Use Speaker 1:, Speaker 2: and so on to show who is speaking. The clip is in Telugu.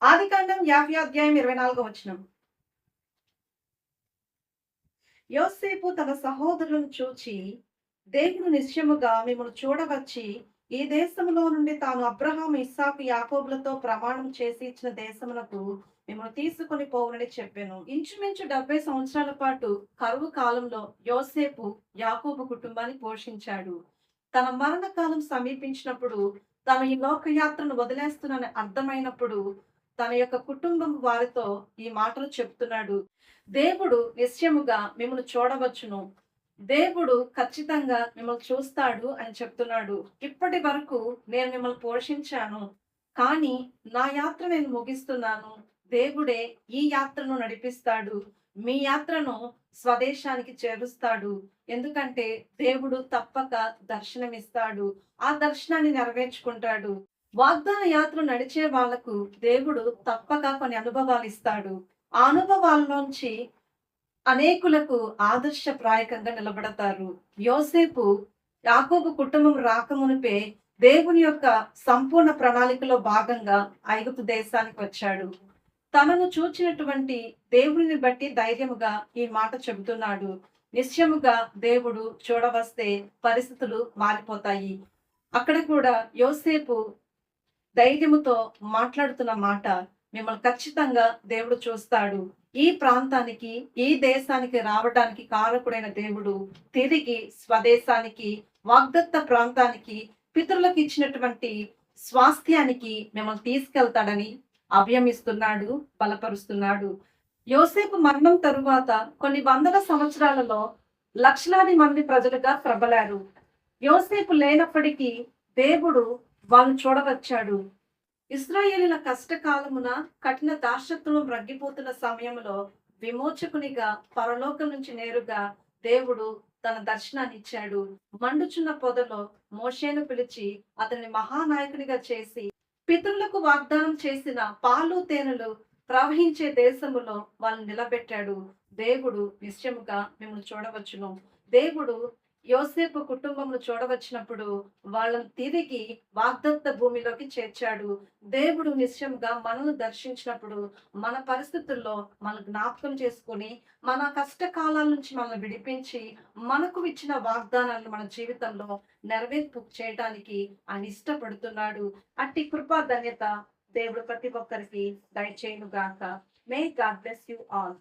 Speaker 1: ఆదికాండం 50 అధ్యాయం 24 వచనం. యోసేపు తన సహోదరులను చూచి, దేవుడు నిశ్చయముగా మిమ్మల్ని చూడవచ్చి, ఈ దేశములో నుండి తాను అబ్రహాము, ఇస్సాకు, యాకోబులతో ప్రమాణం చేసి ఇచ్చిన దేశమునకు మిమ్మల్ని తీసుకొని పోవునని చెప్పాను. ఇంచుమించు 70 సంవత్సరాల పాటు కరువు కాలంలో యోసేపు యాకోబు కుటుంబాన్ని పోషించాడు. తన మరణ కాలం సమీపించినప్పుడు, తను ఈ లోకయాత్రను వదిలేస్తున్నానని అర్థమైనప్పుడు, తన యొక్క కుటుంబం వారితో ఈ మాటలు చెప్తున్నాడు. దేవుడు నిశ్చయముగా మిమ్మల్ని చూడవచ్చును. దేవుడు ఖచ్చితంగా మిమ్మల్ని చూస్తాడు అని చెప్తున్నాడు. ఇప్పటి వరకు నేను మిమ్మల్ని పోషించాను. కానీ నా యాత్ర నేను ముగిస్తున్నాను. దేవుడే ఈ యాత్రను నడిపిస్తాడు. మీ యాత్రను స్వదేశానికి చేరుస్తాడు. ఎందుకంటే దేవుడు తప్పక దర్శనమిస్తాడు. ఆ దర్శనాన్ని నెరవేర్చుకుంటాడు. వాగ్దాన యాత్ర నడిచే వాళ్లకు దేవుడు తప్పక కొన్ని అనుభవాలు ఇస్తాడు. ఆ అనుభవాల్లోంచి అనేకులకు ఆదర్శప్రాయకంగా నిలబడతారు. యోసేపు యాకోబు కుటుంబం రాకమునిపే దేవుని యొక్క సంపూర్ణ ప్రణాళికలో భాగంగా ఐగుప్తు దేశానికి వచ్చాడు. తనను చూచినటువంటి దేవుని బట్టి ధైర్యముగా ఈ మాట చెబుతున్నాడు. నిశ్చయముగా దేవుడు చూడవస్తే పరిస్థితులు మారిపోతాయి. అక్కడ కూడా యోసేపు ధైర్యముతో మాట్లాడుతున్న మాట, మిమ్మల్ని ఖచ్చితంగా దేవుడు చూస్తాడు. ఈ ప్రాంతానికి, ఈ దేశానికి రావడానికి కారకుడైన దేవుడు తిరిగి స్వదేశానికి, వాగ్దత్త ప్రాంతానికి, పితరులకు ఇచ్చినటువంటి స్వాస్థ్యానికి మిమ్మల్ని తీసుకెళ్తాడని అభయమిస్తున్నాడు, బలపరుస్తున్నాడు. యోసేపు మరణం తరువాత కొన్ని వందల సంవత్సరాలలో లక్షలాది మంది ప్రజలుగా ప్రబలారు. యోసేపు లేనప్పటికీ దేవుడు వాళ్ళని చూడవచ్చాడు. ఇశ్రాయేలీల కష్టకాలమున కఠిన దాస్యత్వం రగ్గిపోతున్న సమయంలో విమోచకునిగా పరలోకం నుంచి నేరుగా దేవుడు తన దర్శనాన్ని ఇచ్చాడు. మండుచున్న పొదలో మోషేను పిలిచి అతన్ని మహానాయకునిగా చేసి, పితరులకు వాగ్దానం చేసిన పాలు తేనెలు ప్రవహించే దేశములో వాళ్ళని నిలబెట్టాడు. దేవుడు నిశ్చయముగా మిమ్మల్ని చూడవచ్చును. దేవుడు యోసేపు కుటుంబమును చూడవచ్చినప్పుడు వాళ్ళని తిరిగి వాగ్దత్త భూమిలోకి చేర్చాడు. దేవుడు నిశ్చయంగా మనల్ని దర్శించినప్పుడు మన పరిస్థితుల్లో మన జ్ఞాపకం చేసుకొని, మన కష్టకాలాల నుంచి మనల్ని విడిపించి, మనకు ఇచ్చిన వాగ్దానాలను మన జీవితంలో నెరవేర్పు చేయడానికి ఆయన ఇష్టపడుతున్నాడు. అట్టి కృపా ధన్యత దేవుడు ప్రతి ఒక్కరికి దయచేయును గాక. May God bless you all.